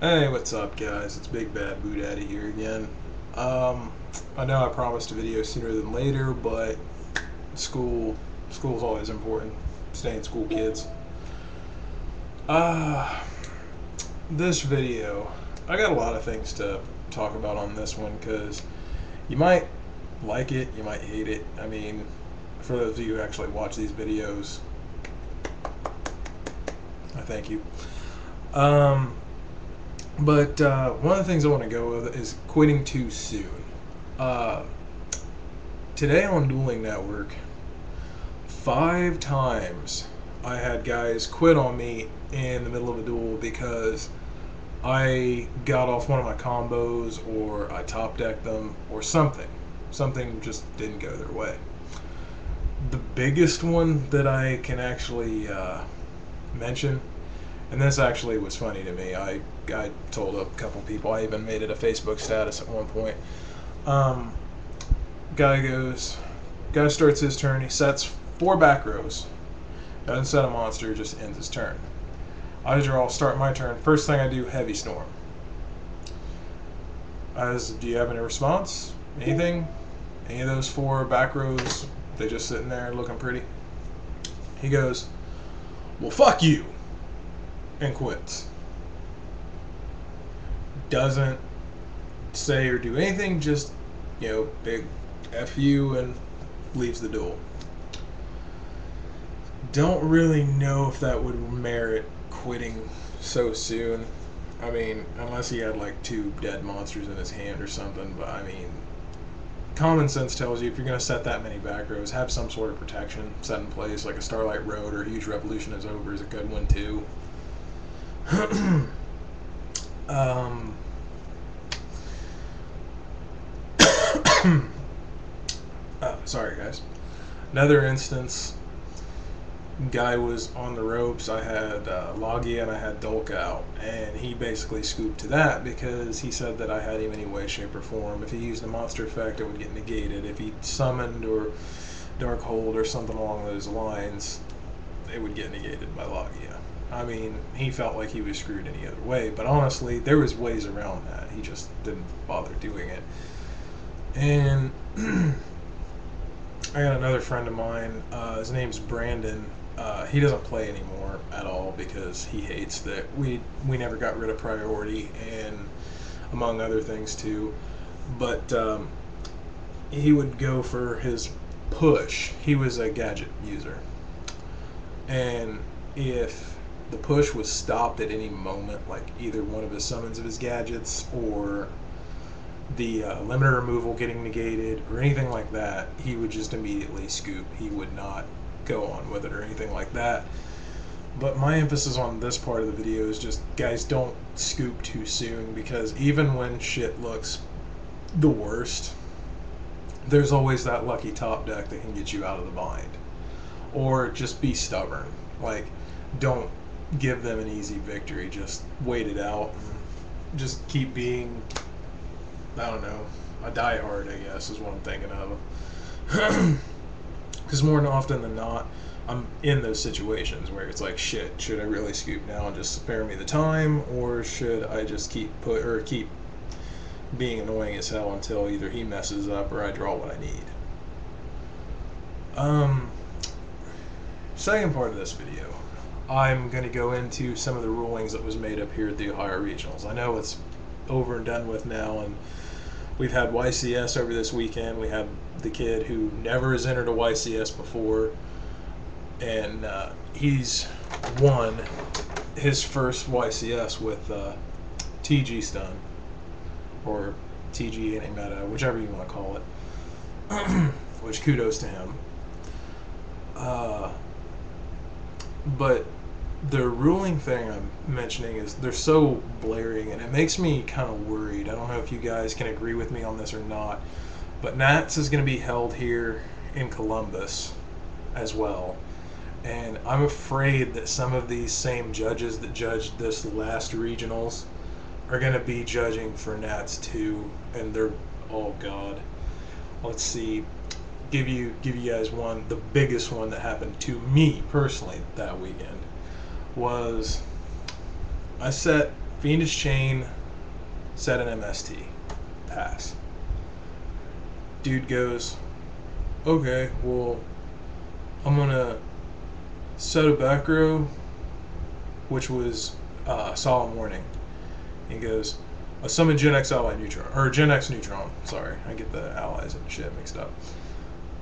Hey, what's up, guys? It's Big Bad Boodaddy here again. I know I promised a video sooner than later, but school, school's always important. Stay in school, kids. Uh, this video, I got a lot of things to talk about on this one because you might like it, you might hate it. I mean, for those of you who actually watch these videos, I thank you. But one of the things I want to go with is quitting too soon. Uh, Today on Dueling Network, 5 times I had guys quit on me in the middle of a duel because I got off one of my combos or I top decked them or something. Something just didn't go their way. The biggest one that I can actually mention, and this actually was funny to me. I told a couple people. I even made it a Facebook status at one point. Guy starts his turn. He sets 4 back rows. Doesn't set a monster. Just ends his turn. I draw. Start my turn. First thing I do, heavy storm. Do you have any response? Anything? Any of those 4 back rows? They just sitting there looking pretty. He goes, "Well, fuck you," and quits. Doesn't say or do anything, just, big F you, and leaves the duel. Don't really know if that would merit quitting so soon. I mean, unless he had like 2 dead monsters in his hand or something, but I mean, common sense tells you if you're going to set that many back rows, have some sort of protection set in place, like a Starlight Road or a Huge Revolution is Over is a good one too. Sorry guys. Another instance, guy was on the ropes. I had Logia and I had Dolka out, and he basically scooped to that because he said that I had him any way, shape, or form. If he used a monster effect, it would get negated. If he summoned or Dark Hold or something along those lines, it would get negated by Logia. I mean, he felt like he was screwed any other way, but honestly, there was ways around that. He just didn't bother doing it. And I got another friend of mine, his name's Brandon. He doesn't play anymore at all because he hates that we never got rid of priority, and among other things too. But he would go for his push. He was a gadget user, and if the push was stopped at any moment, like either one of his summons of his gadgets or the limiter removal getting negated or anything like that, he would just immediately scoop. He would not go on with it or anything like that. But my emphasis on this part of the video is just, guys, don't scoop too soon, because even when shit looks the worst, there's always that lucky top deck that can get you out of the bind. Or just be stubborn. Like, don't give them an easy victory. Just wait it out. And just keep being, I don't know, a diehard, I guess, is what I'm thinking of. Because more often than not, I'm in those situations where it's like, shit, should I really scoop now and just spare me the time, or should I just keep being annoying as hell until either he messes up or I draw what I need? Second part of this video, I'm going to go into some of the rulings that was made up here at the Ohio Regionals. I know it's over and done with now, and we've had YCS over this weekend. We had the kid who never has entered a YCS before, and he's won his first YCS with TG Stun, or TG Anti-Meta, whichever you want to call it, which kudos to him. But the ruling thing I'm mentioning is they're so blaring, and it makes me kind of worried. I don't know if you guys can agree with me on this or not, but Nats is going to be held here in Columbus as well, and I'm afraid that some of these same judges that judged this last regionals are going to be judging for Nats too, and they're, oh god, let's see, give you guys one. The biggest one that happened to me personally that weekend was I set Fiendish Chain, set an MST. Pass. Dude goes, okay, well, I'm gonna set a back row, which was Solemn Warning. He goes, a summon Gen X ally neutron, or Gen X neutron. Sorry, I get the allies and shit mixed up.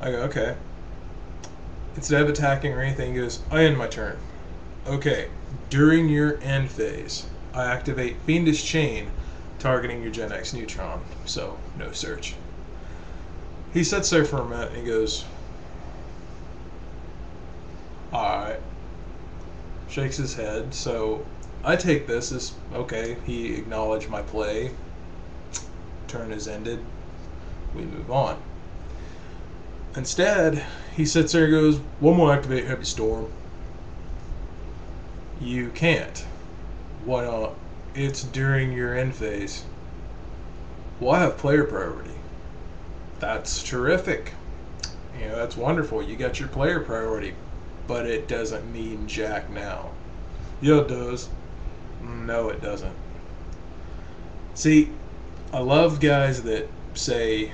I go, okay. Instead of attacking or anything, he goes, I end my turn. Okay, during your end phase, I activate Fiendish Chain, targeting your Gen X neutron, so no search. He sits there for a minute and he goes, alright. Shakes his head, so I take this as, okay, he acknowledged my play, turn is ended, we move on. Instead, he sits there and goes, one more activate Heavy Storm. You can't. Why not? It's during your end phase. Well, I have player priority. That's terrific. You know, that's wonderful. You got your player priority, but it doesn't mean jack now. Yeah, it does. No, it doesn't. See, I love guys that say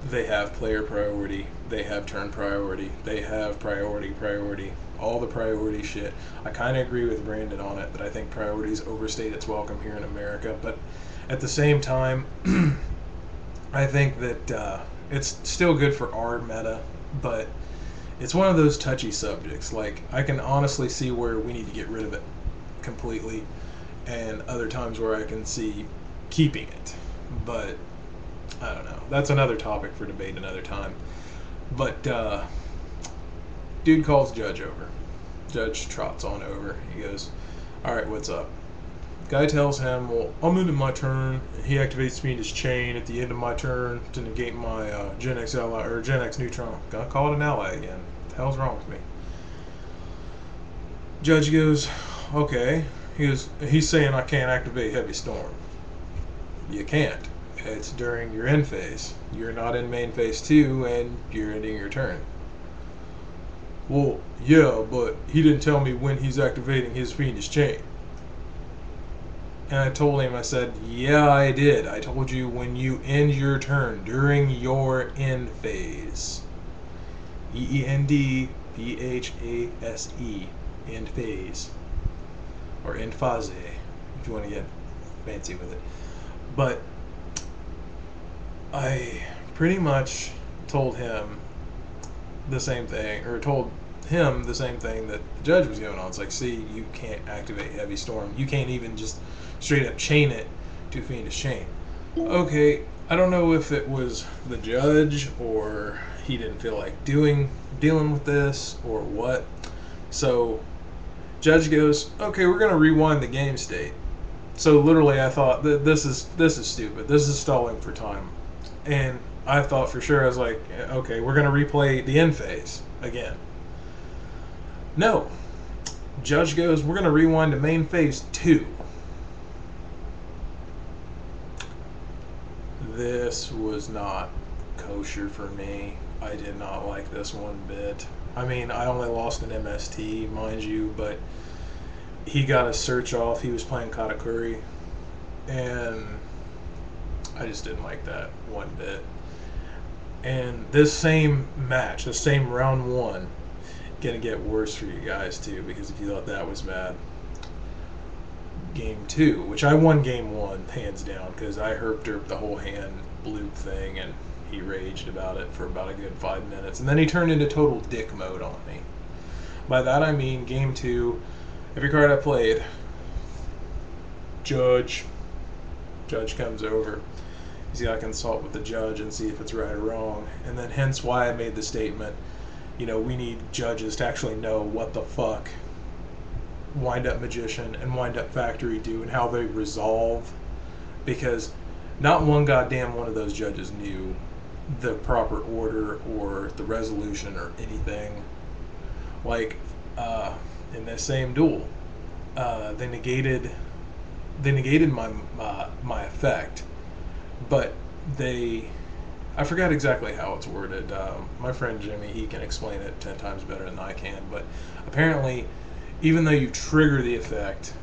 they have player priority, they have turn priority, they have priority, all the priority shit. I kind of agree with Brandon on it, that I think priorities overstate its welcome here in America, but at the same time, I think that it's still good for our meta, but it's one of those touchy subjects. Like, I can honestly see where we need to get rid of it completely, and other times where I can see keeping it. But I don't know. That's another topic for debate another time. But dude calls Judge over. Judge trots on over. He goes, alright, what's up? Guy tells him, well, I'm into my turn. He activates Fiendish Chain at the end of my turn to negate my Gen X ally, or Gen X neutron. Gotta call it an ally again. What the hell's wrong with me? Judge goes, okay. He's saying I can't activate Heavy Storm. You can't. It's during your end phase. You're not in main phase 2 and you're ending your turn. Well, yeah, but he didn't tell me when he's activating his Fiendish Chain. And I told him, I said, yeah, I did. I told you when you end your turn, during your end phase. EENDPHASE, end phase. Or end phase, if you want to get fancy with it. But I pretty much told him the same thing, or told him the same thing that the judge was going on. It's like, see, you can't activate Heavy Storm. You can't even just straight up chain it to Fiendish Chain. Okay, I don't know if it was the judge or he didn't feel like dealing with this or what. So judge goes, okay, we're gonna rewind the game state. So literally I thought that this is stupid. This is stalling for time. And I thought for sure, I was like, okay, we're gonna replay the end phase again. No. Judge goes, we're gonna rewind to main phase 2. This was not kosher for me. I did not like this one bit. I mean, I only lost an MST, mind you, but he got a search off. He was playing Katakuri, and I just didn't like that one bit. And this same match, the same round 1, gonna get worse for you guys too, because if you thought that was bad, game 2, which I won game 1 hands down because I herped the whole hand loop thing, and he raged about it for about a good 5 minutes, and then he turned into total dick mode on me. By that I mean game 2, every card I played, Judge comes over. He's got to consult with the judge and see if it's right or wrong, and then hence why I made the statement, you know, we need judges to actually know what the fuck Wind Up Magician and Wind Up Factory do and how they resolve, because not one goddamn one of those judges knew the proper order or the resolution or anything. Like in this same duel, they negated my effect, but I forgot exactly how it's worded. My friend Jimmy, he can explain it 10 times better than I can, but apparently even though you trigger the effect,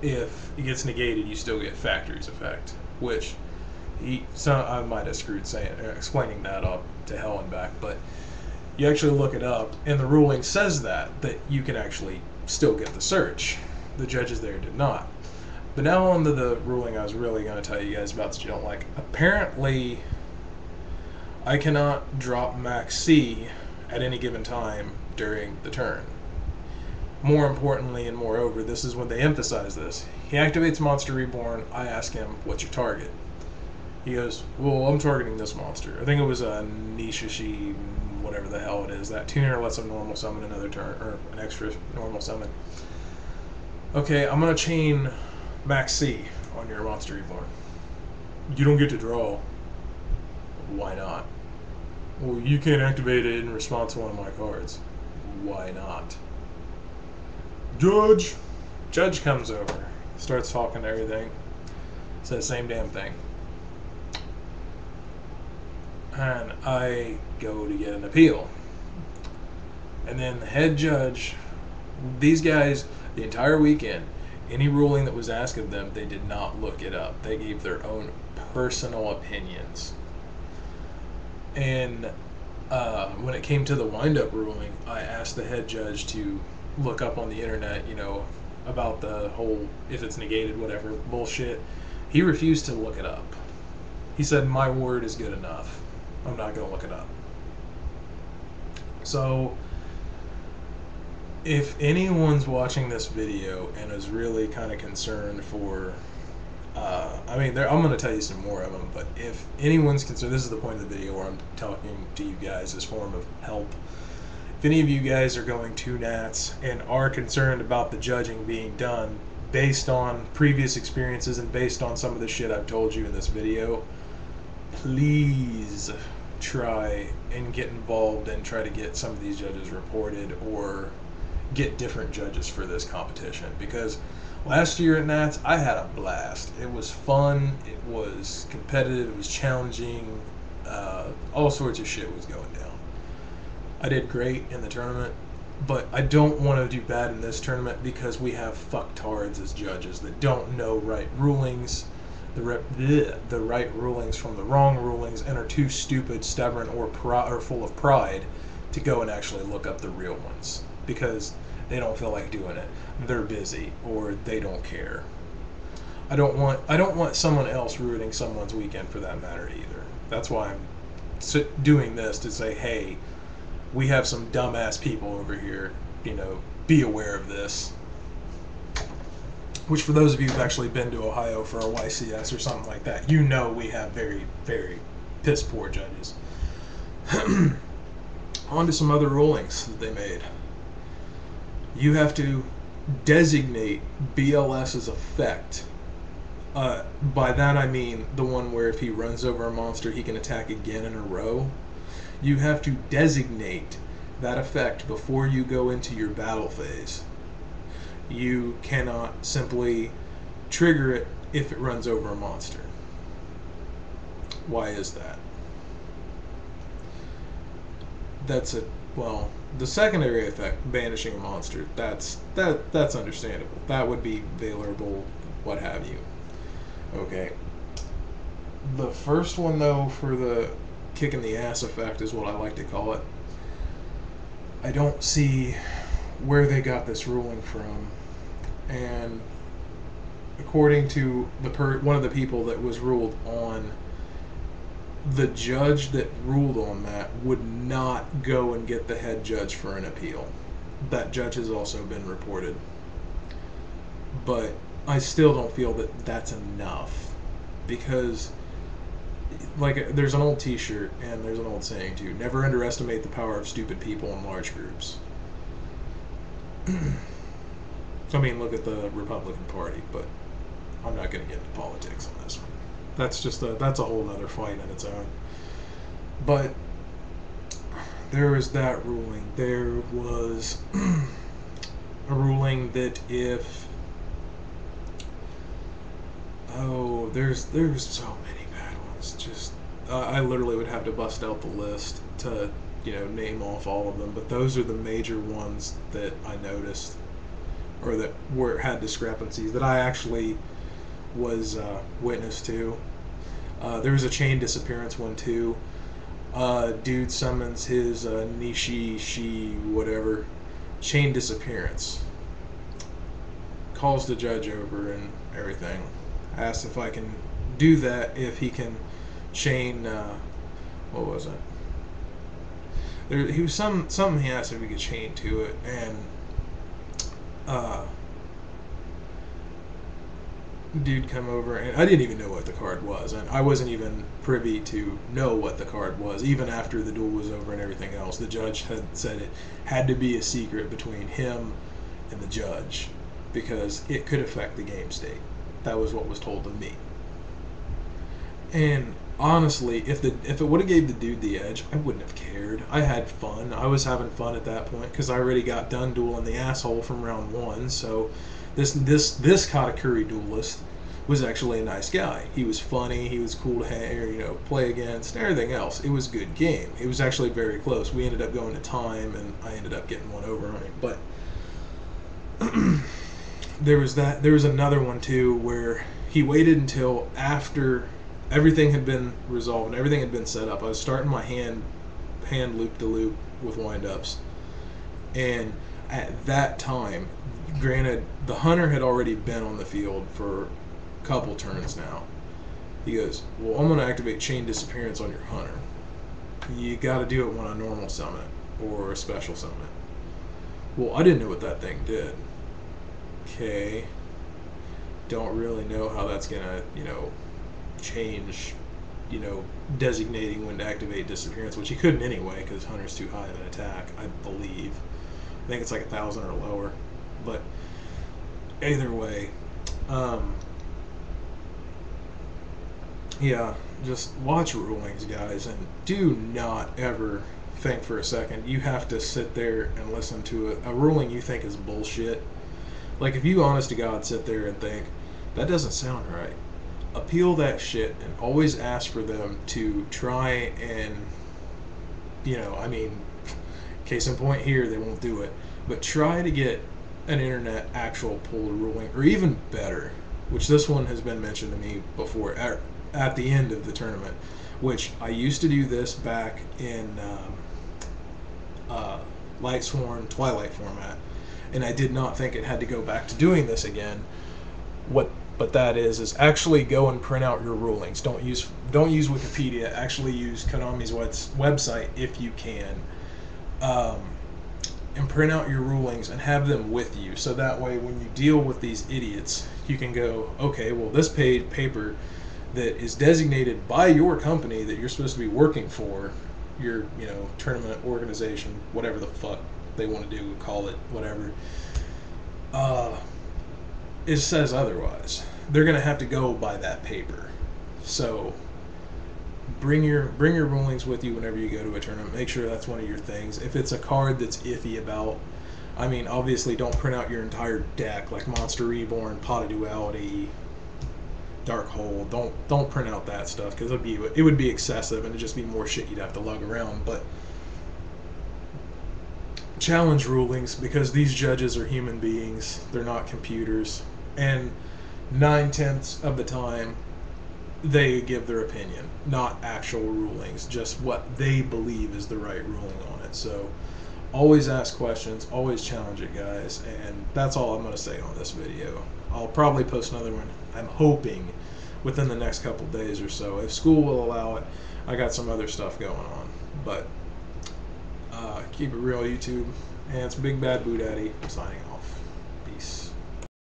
if it gets negated, you still get factory's effect, which I might have screwed explaining that up to hell and back, but you actually look it up, and the ruling says that you can actually still get the search. The judges there did not. But now on to the ruling I was really going to tell you guys about that you don't like. Apparently, I cannot drop max C at any given time during the turn. More importantly, and moreover, this is when they emphasize this. He activates Monster Reborn. I ask him, what's your target? He goes, well, I'm targeting this monster. I think it was a Nishishi, whatever the hell it is. That tuner lets him normal summon another turn, or an extra normal summon. Okay, I'm going to chain max C on your Monster Reborn. You don't get to draw. Why not? Well, you can't activate it in response to one of my cards. Why not? Judge comes over, starts talking to everything, says same damn thing. And I go to get an appeal. And then the head judge, these guys, the entire weekend, any ruling that was asked of them, they did not look it up. They gave their own personal opinions. And when it came to the wind-up ruling, I asked the head judge to look up on the internet, about the whole if it's negated, whatever bullshit. He refused to look it up. He said, my word is good enough. I'm not going to look it up. So, if anyone's watching this video and is really kind of concerned for, I'm going to tell you some more of them, but if anyone's concerned, this is the point of the video where I'm talking to you guys as form of help. If any of you guys are going to Nats and are concerned about the judging being done based on previous experiences and based on some of the shit I've told you in this video, please try and get involved and try to get some of these judges reported or get different judges for this competition, because last year at Nats I had a blast. It was fun, it was competitive, it was challenging, all sorts of shit was going down. I did great in the tournament, but I don't want to do bad in this tournament because we have fucktards as judges that don't know right rulings, the right rulings from the wrong rulings, and are too stupid, stubborn, or full of pride to go and actually look up the real ones because they don't feel like doing it. They're busy or they don't care. I don't want someone else ruining someone's weekend for that matter either. That's why I'm doing this, to say, hey, we have some dumbass people over here, be aware of this. Which, for those of you who've actually been to Ohio for a YCS or something like that, we have very, very piss poor judges. On to some other rulings that they made. You have to designate BLS's effect. By that I mean the one where if he runs over a monster, he can attack again in a row. You have to designate that effect before you go into your battle phase. You cannot simply trigger it if it runs over a monster. Why is that? The secondary effect, banishing a monster, that's understandable. That would be available, what have you. Okay. The first one, though, for the kick in the ass effect is what I like to call it. I don't see where they got this ruling from, and according to one of the people that was ruled on, the judge that ruled on that would not go and get the head judge for an appeal. That judge has also been reported, but I still don't feel that that's enough, because there's an old t-shirt and there's an old saying too: never underestimate the power of stupid people in large groups. Look at the Republican Party, but I'm not going to get into politics on this one. That's a whole other fight in its own. But there was that ruling. There was a ruling that if there's so many bad ones. Just I literally would have to bust out the list to name off all of them, but those are the major ones that I noticed or that had discrepancies that I actually was witness to. There was a chain disappearance one too. Dude summons his Nishi she whatever chain disappearance. Calls the judge over and everything. Asks if I can do that, if he can chain. What was it? He was something he asked if we could chain to it, and dude come over, and I didn't even know what the card was, and I wasn't even privy to know what the card was, even after the duel was over and everything else. The judge had said it had to be a secret between him and the judge, because it could affect the game state. That was what was told to me. And honestly, if it would have gave the dude the edge, I wouldn't have cared. I had fun. I was having fun at that point because I already got done dueling the asshole from round 1. So this Katakuri duelist was actually a nice guy. He was funny. He was cool to play against, and everything else. It was a good game. It was actually very close. We ended up going to time, and I ended up getting one over on him. But there was that. There was another one too where he waited until after everything had been resolved and everything had been set up. I was starting my hand loop-to-loop with wind-ups. And at that time, granted, the hunter had already been on the field for a couple turns now. He goes, well, I'm going to activate chain disappearance on your hunter. You got to do it when a normal summon or a special summon. Well, I didn't know what that thing did. Okay. Don't really know how that's going to, change, designating when to activate disappearance, which he couldn't anyway because Hunter's too high of an attack, I believe. I think it's like 1,000 or lower. But either way, yeah, just watch rulings, guys, and do not ever think for a second you have to sit there and listen to a ruling you think is bullshit. Like, if you honest to God sit there and think, that doesn't sound right, appeal that shit and always ask for them to try and, case in point here, they won't do it, but try to get an internet actual pulled ruling, or even better, which this one has been mentioned to me before, at the end of the tournament, which I used to do this back in Lightsworn Twilight format, and I did not think it had to go back to doing this again. But that is actually go and print out your rulings. Don't use Wikipedia. Actually use Konami's website if you can, and print out your rulings and have them with you. So that way, when you deal with these idiots, you can go, okay, well, this paper that is designated by your company that you're supposed to be working for, your tournament organization, whatever the fuck they want to do, call it whatever. It says otherwise. They're going to have to go by that paper. So bring your rulings with you whenever you go to a tournament. Make sure that's one of your things. If it's a card that's iffy about, obviously don't print out your entire deck like Monster Reborn, Pot of Duality, Dark Hole. Don't print out that stuff because it would be excessive and it'd just be more shit you'd have to lug around. But challenge rulings, because these judges are human beings. They're not computers. And 9/10 of the time, they give their opinion, not actual rulings, just what they believe is the right ruling on it. So always ask questions, always challenge it, guys. And that's all I'm going to say on this video. I'll probably post another one, I'm hoping, within the next couple days or so. If school will allow it, I got some other stuff going on. But keep it real, YouTube. And it's Big Bad Boo Daddy signing off.